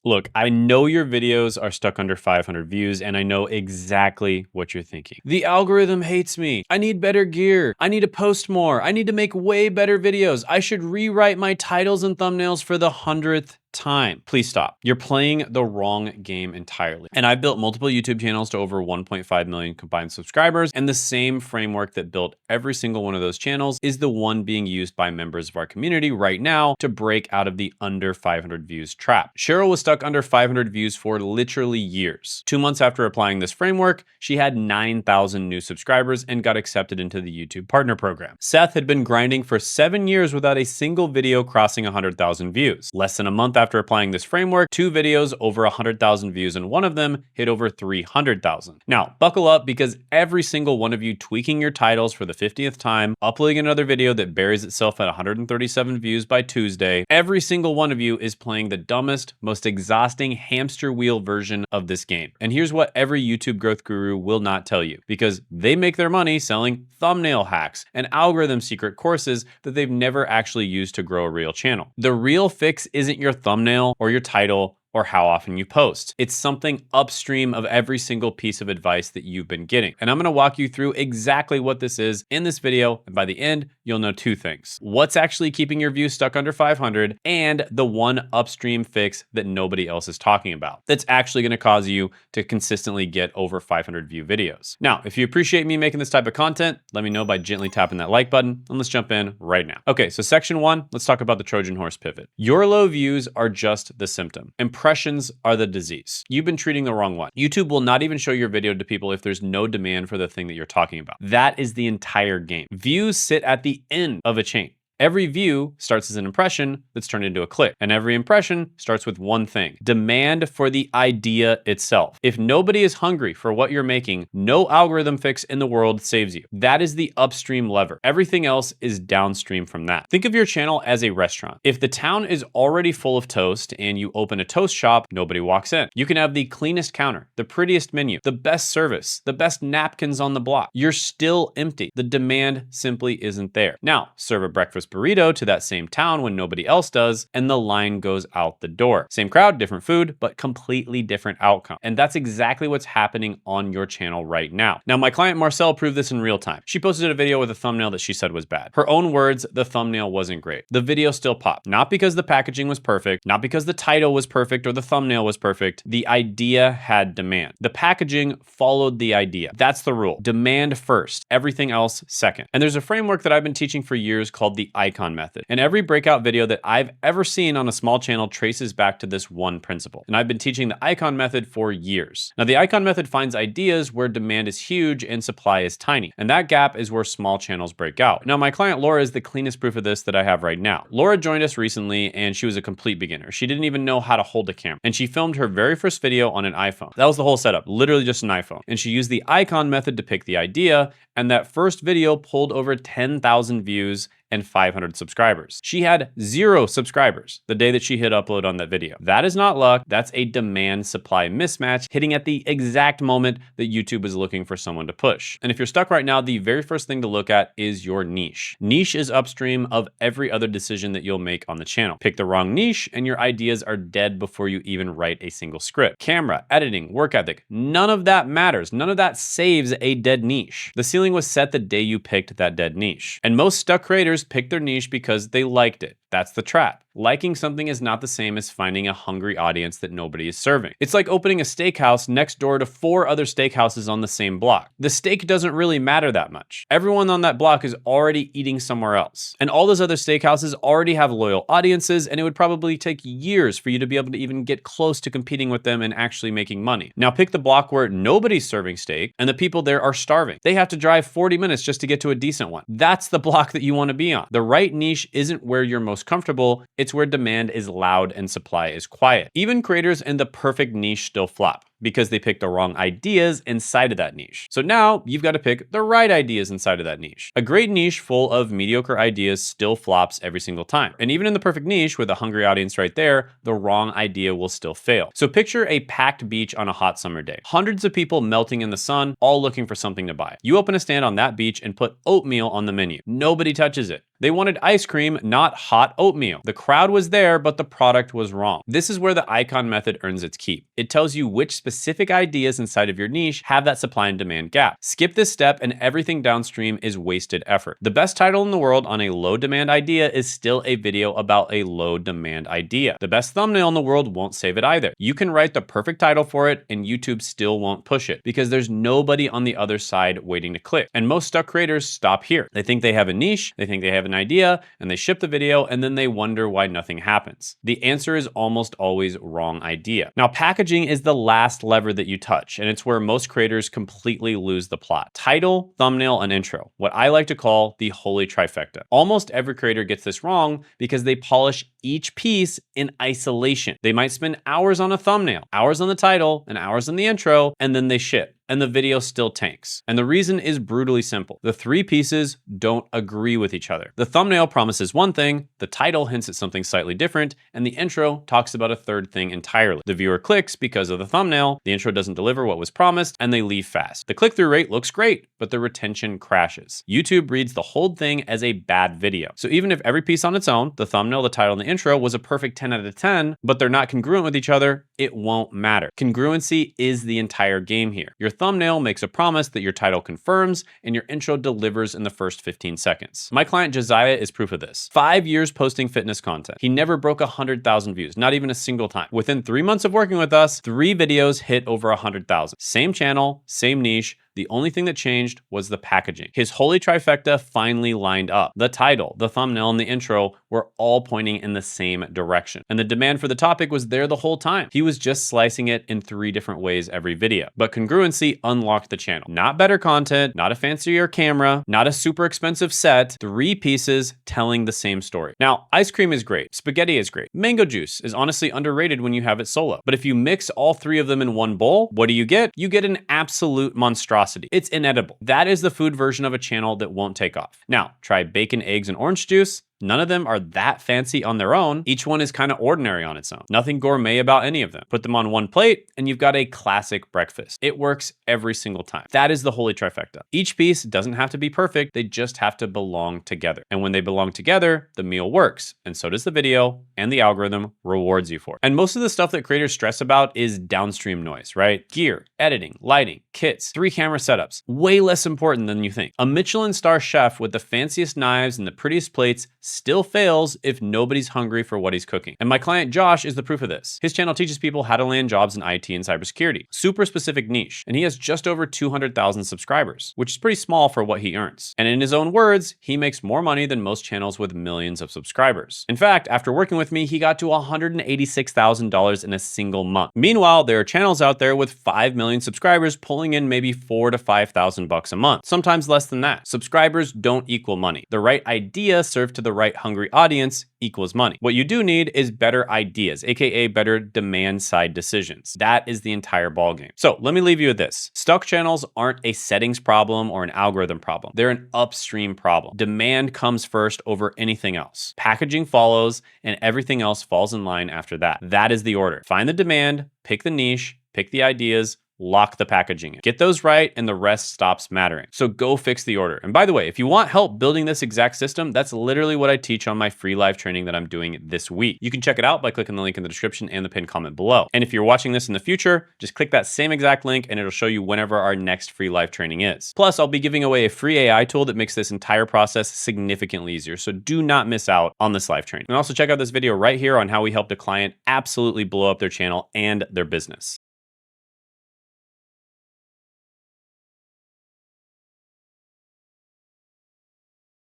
Look, I know your videos are stuck under 500 views, and I know exactly what you're thinking. The algorithm hates me. I need better gear. I need to post more. I need to make way better videos. I should rewrite my titles and thumbnails for the 100th time. Please stop. You're playing the wrong game entirely. And I've built multiple YouTube channels to over 1.5 million combined subscribers, and the same framework that built every single one of those channels is the one being used by members of our community right now to break out of the under 500 views trap. Cheryl was stuck under 500 views for literally years. 2 months after applying this framework, she had 9,000 new subscribers and got accepted into the YouTube Partner Program. Seth had been grinding for 7 years without a single video crossing 100,000 views. Less than a month after applying this framework, 2 videos over 100,000 views, and one of them hit over 300,000. Now, buckle up, because every single one of you tweaking your titles for the 50th time, uploading another video that buries itself at 137 views by Tuesday, every single one of you is playing the dumbest, most exhausting hamster wheel version of this game. And here's what every YouTube growth guru will not tell you, because they make their money selling thumbnail hacks and algorithm secret courses that they've never actually used to grow a real channel. The real fix isn't your thumbnail or your title or how often you post. It's something upstream of every single piece of advice that you've been getting. And I'm gonna walk you through exactly what this is in this video. And by the end, you'll know 2 things: what's actually keeping your views stuck under 500, and the one upstream fix that nobody else is talking about that's actually gonna cause you to consistently get over 500 view videos. Now, if you appreciate me making this type of content, let me know by gently tapping that like button, and let's jump in right now. Okay, so section 1, let's talk about the Trojan horse pivot. Your low views are just the symptom. Impressions are the disease. You've been treating the wrong one. YouTube will not even show your video to people if there's no demand for the thing that you're talking about. That is the entire game. Views sit at the end of a chain. Every view starts as an impression that's turned into a click, and every impression starts with one thing: demand for the idea itself. If nobody is hungry for what you're making, no algorithm fix in the world saves you. That is the upstream lever. Everything else is downstream from that. Think of your channel as a restaurant. If the town is already full of toast and you open a toast shop, nobody walks in. You can have the cleanest counter, the prettiest menu, the best service, the best napkins on the block. You're still empty. The demand simply isn't there. Now, serve a breakfast burrito to that same town when nobody else does, and the line goes out the door. Same crowd, different food, but completely different outcome. And that's exactly what's happening on your channel right now. Now, my client Marcel proved this in real time. She posted a video with a thumbnail that she said was bad. Her own words: the thumbnail wasn't great. The video still popped. Not because the packaging was perfect, not because the title was perfect or the thumbnail was perfect. The idea had demand. The packaging followed the idea. That's the rule. Demand first, everything else second. And there's a framework that I've been teaching for years called the icon method. And every breakout video that I've ever seen on a small channel traces back to this one principle. And I've been teaching the icon method for years. Now, the icon method finds ideas where demand is huge and supply is tiny. And that gap is where small channels break out. Now, my client Laura is the cleanest proof of this that I have right now. Laura joined us recently, and she was a complete beginner. She didn't even know how to hold a camera. And she filmed her very first video on an iPhone. That was the whole setup, literally just an iPhone. And she used the icon method to pick the idea, and that first video pulled over 10,000 views and 500 subscribers. She had 0 subscribers the day that she hit upload on that video. That is not luck. That's a demand supply mismatch hitting at the exact moment that YouTube is looking for someone to push. And if you're stuck right now, the very first thing to look at is your niche. Niche is upstream of every other decision that you'll make on the channel. Pick the wrong niche and your ideas are dead before you even write a single script. Camera, editing, work ethic, none of that matters. None of that saves a dead niche. The ceiling was set the day you picked that dead niche. And most stuck creators pick their niche because they liked it. That's the trap. Liking something is not the same as finding a hungry audience that nobody is serving. It's like opening a steakhouse next door to 4 other steakhouses on the same block. The steak doesn't really matter that much. Everyone on that block is already eating somewhere else. And all those other steakhouses already have loyal audiences, and it would probably take years for you to be able to even get close to competing with them and actually making money. Now pick the block where nobody's serving steak and the people there are starving. They have to drive 40 minutes just to get to a decent one. That's the block that you want to be on. The right niche isn't where you're most comfortable. It's where demand is loud and supply is quiet. Even creators in the perfect niche still flop. because they picked the wrong ideas inside of that niche. So now you've got to pick the right ideas inside of that niche. A great niche full of mediocre ideas still flops every single time. And even in the perfect niche with a hungry audience right there, the wrong idea will still fail. So picture a packed beach on a hot summer day. Hundreds of people melting in the sun, all looking for something to buy. You open a stand on that beach and put oatmeal on the menu. Nobody touches it. They wanted ice cream, not hot oatmeal. The crowd was there, but the product was wrong. This is where the icon method earns its keep. It tells you which specific ideas inside of your niche have that supply and demand gap. Skip this step and everything downstream is wasted effort. The best title in the world on a low demand idea is still a video about a low demand idea. The best thumbnail in the world won't save it either. You can write the perfect title for it and YouTube still won't push it because there's nobody on the other side waiting to click. And most stuck creators stop here. They think they have a niche, they think they have an idea, and they ship the video, and then they wonder why nothing happens. The answer is almost always wrong idea. Now, packaging is the last lever that you touch, and it's where most creators completely lose the plot. Title, thumbnail, and intro, what I like to call the holy trifecta. Almost every creator gets this wrong because they polish each piece in isolation. They might spend hours on a thumbnail, hours on the title, and hours on the intro, and then they ship. And the video still tanks. And the reason is brutally simple. The three pieces don't agree with each other. The thumbnail promises one thing, the title hints at something slightly different, and the intro talks about a third thing entirely. The viewer clicks because of the thumbnail, the intro doesn't deliver what was promised, and they leave fast. The click-through rate looks great, but the retention crashes. YouTube reads the whole thing as a bad video. So even if every piece on its own, the thumbnail, the title, and the intro was a perfect 10 out of 10, but they're not congruent with each other, it won't matter. Congruency is the entire game here. Your thumbnail makes a promise that your title confirms, and your intro delivers in the first 15 seconds. My client Josiah is proof of this. 5 years posting fitness content. He never broke 100,000 views, not even a single time. Within 3 months of working with us, 3 videos hit over 100,000. Same channel, same niche. The only thing that changed was the packaging. His holy trifecta finally lined up. The title, the thumbnail, and the intro were all pointing in the same direction. And the demand for the topic was there the whole time. He was just slicing it in 3 different ways every video. But congruency unlocked the channel. Not better content, not a fancier camera, not a super expensive set, 3 pieces telling the same story. Now, ice cream is great. Spaghetti is great. Mango juice is honestly underrated when you have it solo. But if you mix all 3 of them in one bowl, what do you get? You get an absolute monstrosity. It's inedible. That is the food version of a channel that won't take off. Now, try bacon, eggs, and orange juice. None of them are that fancy on their own. Each one is kind of ordinary on its own. Nothing gourmet about any of them. Put them on one plate and you've got a classic breakfast. It works every single time. That is the holy trifecta. Each piece doesn't have to be perfect. They just have to belong together. And when they belong together, the meal works. And so does the video, and the algorithm rewards you for it. And most of the stuff that creators stress about is downstream noise, right? Gear, editing, lighting, kits, 3 camera setups. Way less important than you think. A Michelin star chef with the fanciest knives and the prettiest plates still fails if nobody's hungry for what he's cooking. And my client Josh is the proof of this. His channel teaches people how to land jobs in IT and cybersecurity. Super specific niche. And he has just over 200,000 subscribers, which is pretty small for what he earns. And in his own words, he makes more money than most channels with millions of subscribers. In fact, after working with me, he got to $186,000 in a single month. Meanwhile, there are channels out there with 5 million subscribers pulling in maybe $4,000 to $5,000 a month, sometimes less than that. Subscribers don't equal money. The right idea served to the right hungry audience equals money. What you do need is better ideas, aka better demand side decisions. That is the entire ballgame. So let me leave you with this. Stuck channels aren't a settings problem or an algorithm problem. They're an upstream problem. Demand comes first over anything else. Packaging follows, and everything else falls in line after that. That is the order. Find the demand, pick the niche, pick the ideas, lock the packaging in. Get those right and the rest stops mattering. So go fix the order. And by the way, if you want help building this exact system, that's literally what I teach on my free live training that I'm doing this week. You can check it out by clicking the link in the description and the pinned comment below. And if you're watching this in the future, just click that same exact link and it'll show you whenever our next free live training is. Plus, I'll be giving away a free AI tool that makes this entire process significantly easier. So do not miss out on this live training. And also check out this video right here on how we helped a client absolutely blow up their channel and their business.